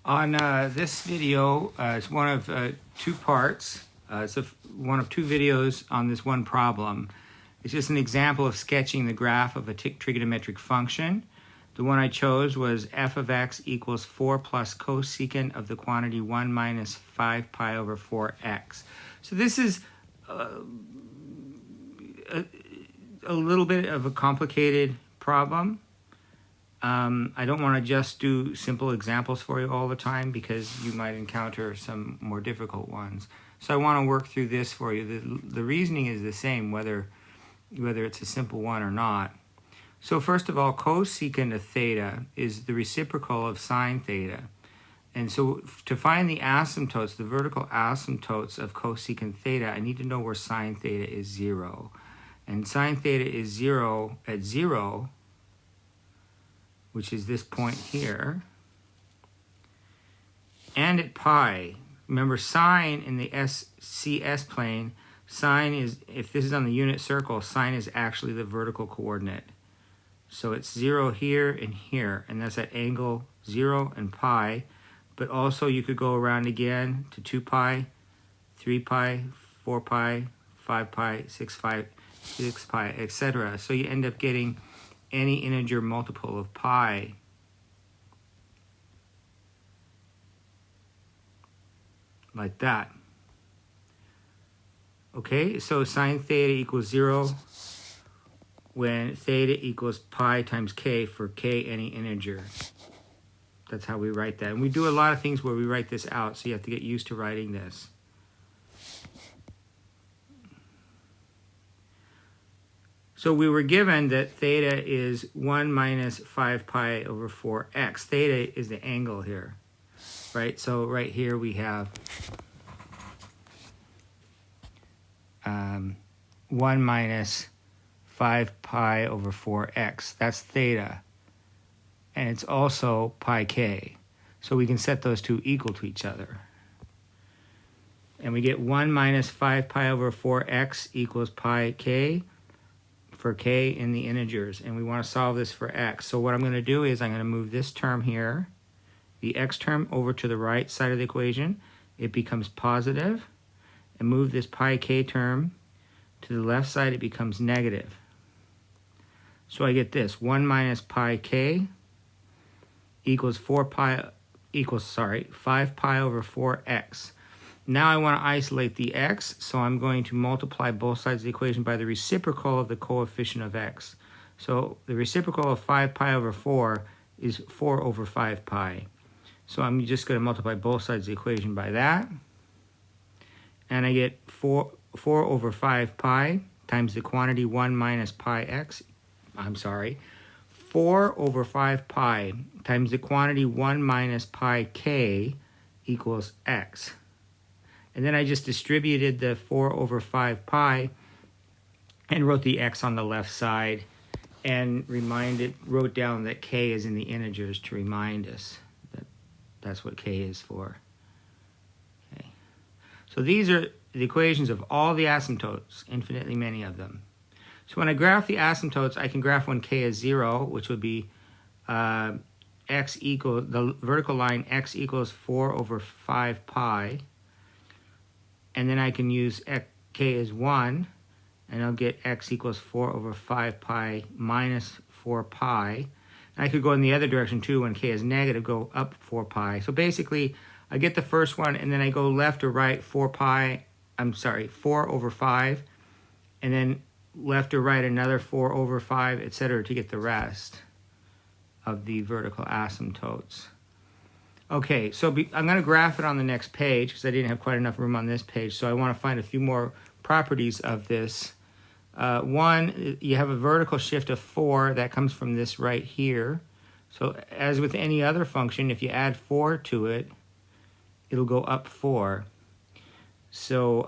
On this video, it's one of two parts. It's one of two videos on this one problem. It's just an example of sketching the graph of a trigonometric function. The one I chose was f of x equals 4 plus cosecant of the quantity 1 minus 5 pi over 4x. So this is a little bit of a complicated problem. I don't want to just do simple examples for you all the time because you might encounter some more difficult ones. So I want to work through this for you. The reasoning is the same whether it's a simple one or not. So first of all, cosecant of theta is the reciprocal of sine theta. And so to find the asymptotes, the vertical asymptotes of cosecant theta, I need to know where sine theta is 0. And sine theta is 0 at 0, which is this point here, and at pi. Remember, sine in the SCS plane, sine is, if this is on the unit circle, sine is actually the vertical coordinate. So it's 0 here and here, and that's at angle 0 and pi. But also you could go around again to 2 pi, 3 pi, 4 pi, 5 pi, 6 pi, etc. So you end up getting any integer multiple of pi. Like that. Okay, so sine theta equals 0 when theta equals pi times k for k any integer. That's how we write that. And we do a lot of things where we write this out, so you have to get used to writing this. So we were given that theta is 1 minus 5 pi over 4x. Theta is the angle here, right? So right here we have 1 minus 5 pi over 4x. That's theta. And it's also pi k. So we can set those two equal to each other. And we get 1 minus 5 pi over 4x equals pi k for k in the integers. And we want to solve this for x. So what I'm going to do is I'm going to move this term here, the x term, over to the right side of the equation. It becomes positive. And move this pi k term to the left side, it becomes negative. So I get this, 1 minus pi k equals 5 pi over 4x. Now I want to isolate the x, so I'm going to multiply both sides of the equation by the reciprocal of the coefficient of x. So the reciprocal of 5 pi over 4 is 4 over 5 pi. So I'm just going to multiply both sides of the equation by that. And I get 4 over 5 pi times the quantity 1 minus pi x. 4 over 5 pi times the quantity 1 minus pi k equals x. And then I just distributed the 4 over 5 pi and wrote the x on the left side and wrote down that k is in the integers to remind us that that's what k is for. Okay. So these are the equations of all the asymptotes, infinitely many of them. So when I graph the asymptotes, I can graph when k is 0, which would be x equals, the vertical line x equals 4 over 5 pi. And then I can use k is 1, and I'll get x equals 4 over 5 pi minus 4 pi. And I could go in the other direction too. When k is negative, go up 4 pi. So basically, I get the first one, and then I go left or right 4 over 5, and then left or right another 4 over 5, etc. to get the rest of the vertical asymptotes. Okay, so I'm going to graph it on the next page because I didn't have quite enough room on this page, so I want to find a few more properties of this. One, you have a vertical shift of 4 that comes from this right here. So as with any other function, if you add 4 to it, it'll go up 4. So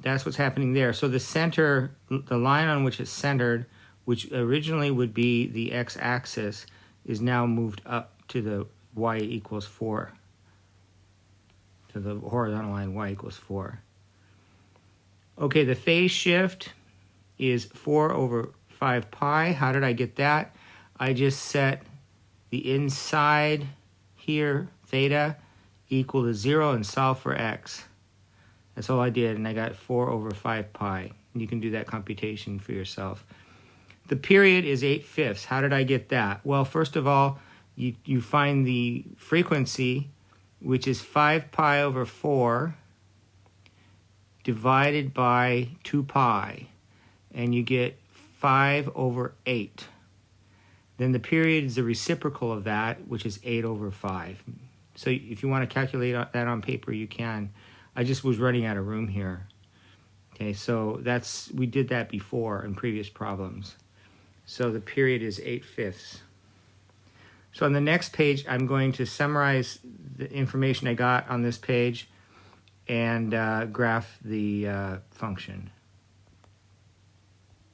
that's what's happening there. So the center, the line on which it's centered, which originally would be the x-axis, is now moved up to the y equals 4, to the horizontal line y equals 4. Okay, the phase shift is 4 over 5 pi. How did I get that? I just set the inside here, theta, equal to 0 and solve for x. That's all I did, and I got 4 over 5 pi. You can do that computation for yourself. The period is 8/5. How did I get that? Well, first of all, you find the frequency, which is 5 pi over 4 divided by 2 pi, and you get 5 over 8. Then the period is the reciprocal of that, which is 8 over 5. So if you want to calculate that on paper, you can. I just was running out of room here. Okay, so we did that before in previous problems. So the period is 8/5. So on the next page, I'm going to summarize the information I got on this page and graph the function.